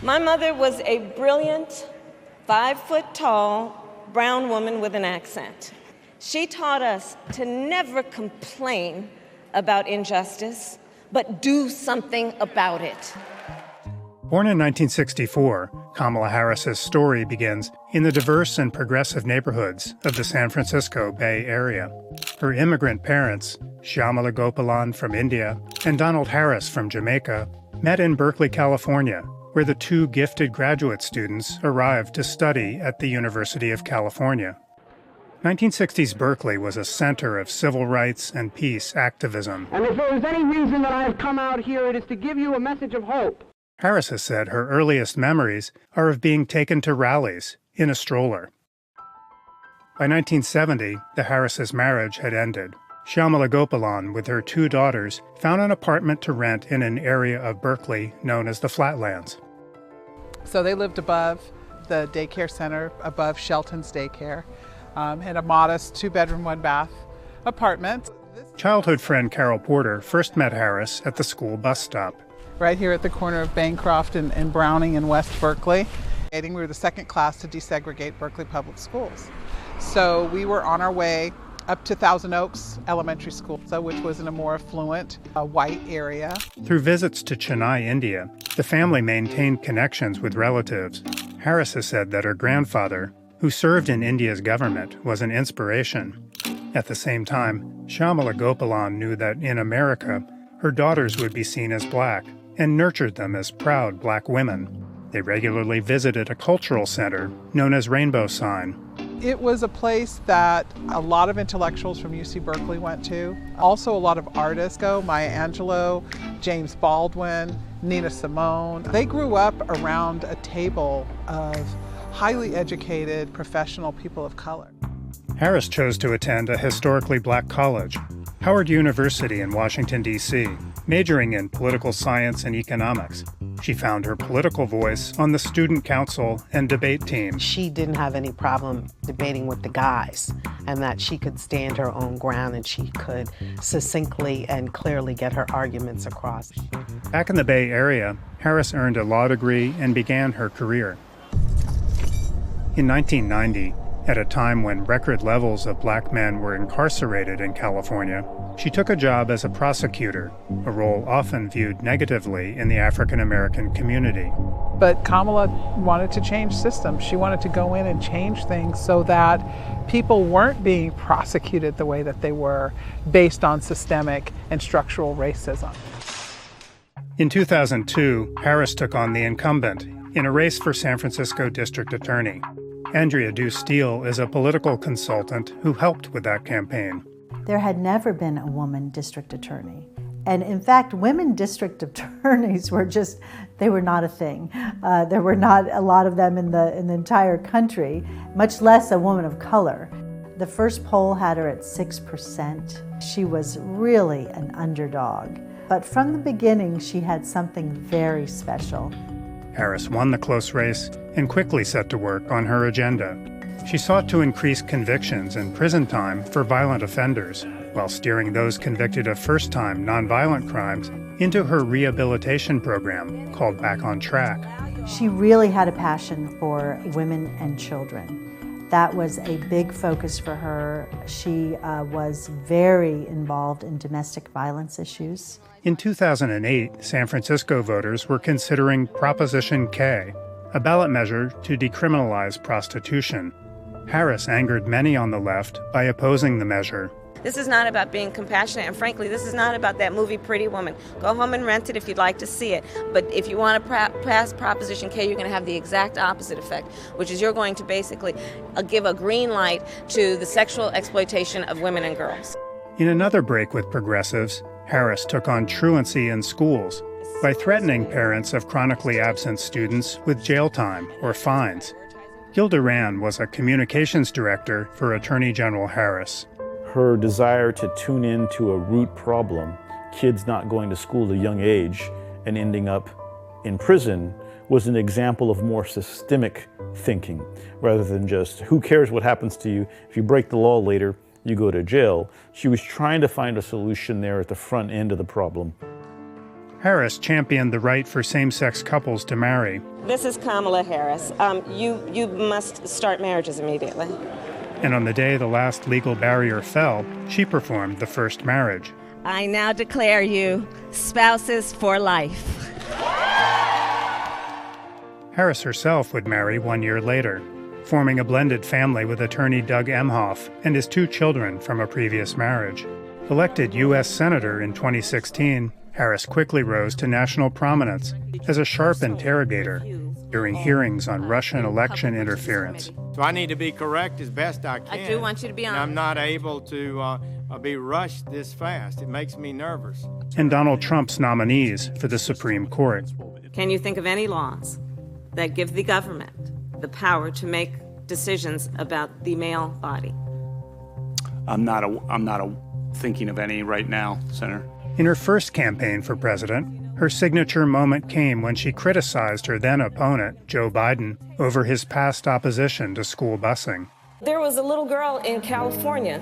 My mother was a brilliant, 5-foot-tall, brown woman with an accent. She taught us to never complain about injustice, but do something about it. Born in 1964, Kamala Harris's story begins in the diverse and progressive neighborhoods of the San Francisco Bay Area. Her immigrant parents, Shyamala Gopalan from India and Donald Harris from Jamaica, met in Berkeley, California, where the two gifted graduate students arrived to study at the University of California. 1960s Berkeley was a center of civil rights and peace activism. And if there is any reason that I have come out here, it is to give you a message of hope. Harris has said her earliest memories are of being taken to rallies in a stroller. By 1970, the Harris' marriage had ended. Shyamala Gopalan, with her two daughters, found an apartment to rent in an area of Berkeley known as the Flatlands. So they lived above the daycare center, above Shelton's daycare, in a modest 2-bedroom, 1-bath apartment. Childhood friend Carol Porter first met Harris at the school bus stop. Right here at the corner of Bancroft and Browning in West Berkeley. We were the second class to desegregate Berkeley Public Schools. So we were on our way up to Thousand Oaks Elementary School, which was in a more affluent, white area. Through visits to Chennai, India, the family maintained connections with relatives. Harris has said that her grandfather, who served in India's government, was an inspiration. At the same time, Shyamala Gopalan knew that in America, her daughters would be seen as black and nurtured them as proud black women. They regularly visited a cultural center known as Rainbow Sign. It was a place that a lot of intellectuals from UC Berkeley went to. Also a lot of artists go, Maya Angelou, James Baldwin, Nina Simone. They grew up around a table of highly educated, professional people of color. Harris chose to attend a historically black college, Howard University in Washington, D.C., majoring in political science and economics. She found her political voice on the student council and debate team. She didn't have any problem debating with the guys, and that she could stand her own ground and she could succinctly and clearly get her arguments across. Back in the Bay Area, Harris earned a law degree and began her career. In 1990, at a time when record levels of black men were incarcerated in California, she took a job as a prosecutor, a role often viewed negatively in the African-American community. But Kamala wanted to change systems. She wanted to go in and change things so that people weren't being prosecuted the way that they were based on systemic and structural racism. In 2002, Harris took on the incumbent in a race for San Francisco District Attorney. Andrea Steele is a political consultant who helped with that campaign. There had never been a woman district attorney. And in fact, women district attorneys were they were not a thing. There were not a lot of them in the entire country, much less a woman of color. The first poll had her at 6%. She was really an underdog. But from the beginning, she had something very special. Harris won the close race and quickly set to work on her agenda. She sought to increase convictions and prison time for violent offenders, while steering those convicted of first-time nonviolent crimes into her rehabilitation program called Back on Track. She really had a passion for women and children. That was a big focus for her. She was very involved in domestic violence issues. In 2008, San Francisco voters were considering Proposition K, a ballot measure to decriminalize prostitution. Harris angered many on the left by opposing the measure. This is not about being compassionate, and frankly, this is not about that movie Pretty Woman. Go home and rent it if you'd like to see it. But if you want to pass Proposition K, you're going to have the exact opposite effect, which is you're going to basically give a green light to the sexual exploitation of women and girls. In another break with progressives, Harris took on truancy in schools by threatening parents of chronically absent students with jail time or fines. Gilda Rand was a communications director for Attorney General Harris. Her desire to tune in to a root problem, kids not going to school at a young age and ending up in prison, was an example of more systemic thinking, rather than just, who cares what happens to you? If you break the law later, you go to jail. She was trying to find a solution there at the front end of the problem. Harris championed the right for same-sex couples to marry. This is Kamala Harris. You must start marriages immediately. And on the day the last legal barrier fell, she performed the first marriage. I now declare you spouses for life. Harris herself would marry 1 year later, forming a blended family with attorney Doug Emhoff and his 2 children from a previous marriage. Elected U.S. Senator in 2016, Harris quickly rose to national prominence as a sharp interrogator during hearings on Russian election interference. So I need to be correct as best I can. I do want you to be honest. I'm not able to be rushed this fast. It makes me nervous. And Donald Trump's nominees for the Supreme Court. Can you think of any laws that give the government the power to make decisions about the male body? I'm not thinking of any right now, Senator. In her first campaign for president, her signature moment came when she criticized her then opponent, Joe Biden, over his past opposition to school busing. There was a little girl in California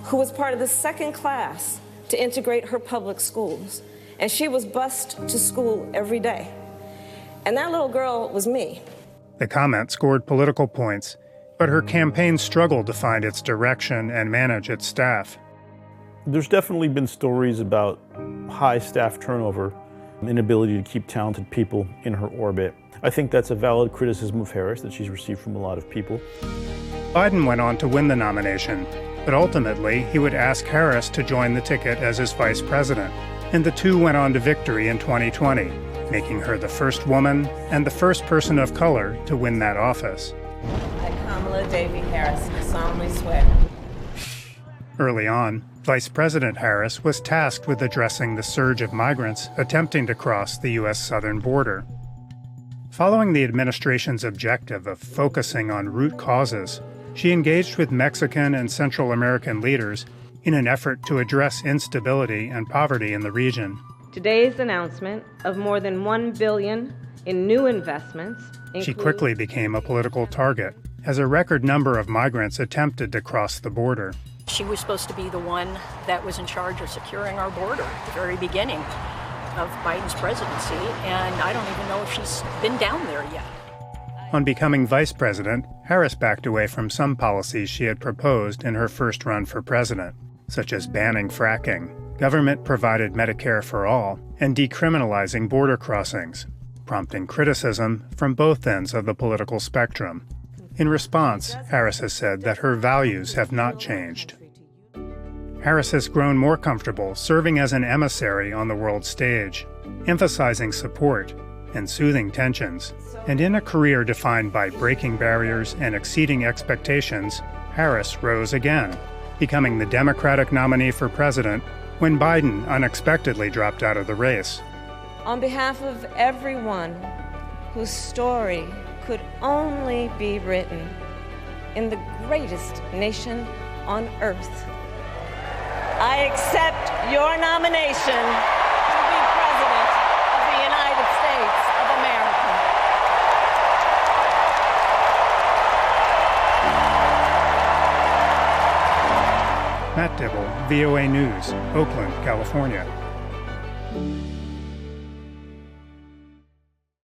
who was part of the second class to integrate her public schools, and she was bused to school every day. And that little girl was me. The comment scored political points, but her campaign struggled to find its direction and manage its staff. There's definitely been stories about high staff turnover, inability to keep talented people in her orbit. I think that's a valid criticism of Harris that she's received from a lot of people. Biden went on to win the nomination, but ultimately he would ask Harris to join the ticket as his vice president, and the two went on to victory in 2020, making her the first woman and the first person of color to win that office. I, Kamala Davy Harris, solemnly swear. Early on, Vice President Harris was tasked with addressing the surge of migrants attempting to cross the U.S. southern border. Following the administration's objective of focusing on root causes, she engaged with Mexican and Central American leaders in an effort to address instability and poverty in the region. Today's announcement of more than $1 billion in new investments She quickly became a political target, as a record number of migrants attempted to cross the border. She was supposed to be the one that was in charge of securing our border at the very beginning of Biden's presidency, and I don't even know if she's been down there yet. On becoming vice president, Harris backed away from some policies she had proposed in her first run for president, such as banning fracking, government-provided Medicare for all, and decriminalizing border crossings, prompting criticism from both ends of the political spectrum. In response, Harris has said that her values have not changed. Harris has grown more comfortable serving as an emissary on the world stage, emphasizing support and soothing tensions. And in a career defined by breaking barriers and exceeding expectations, Harris rose again, becoming the Democratic nominee for president when Biden unexpectedly dropped out of the race. On behalf of everyone whose story could only be written in the greatest nation on earth, I accept your nomination to be President of the United States of America. Matt Dibble, VOA News, Oakland, California.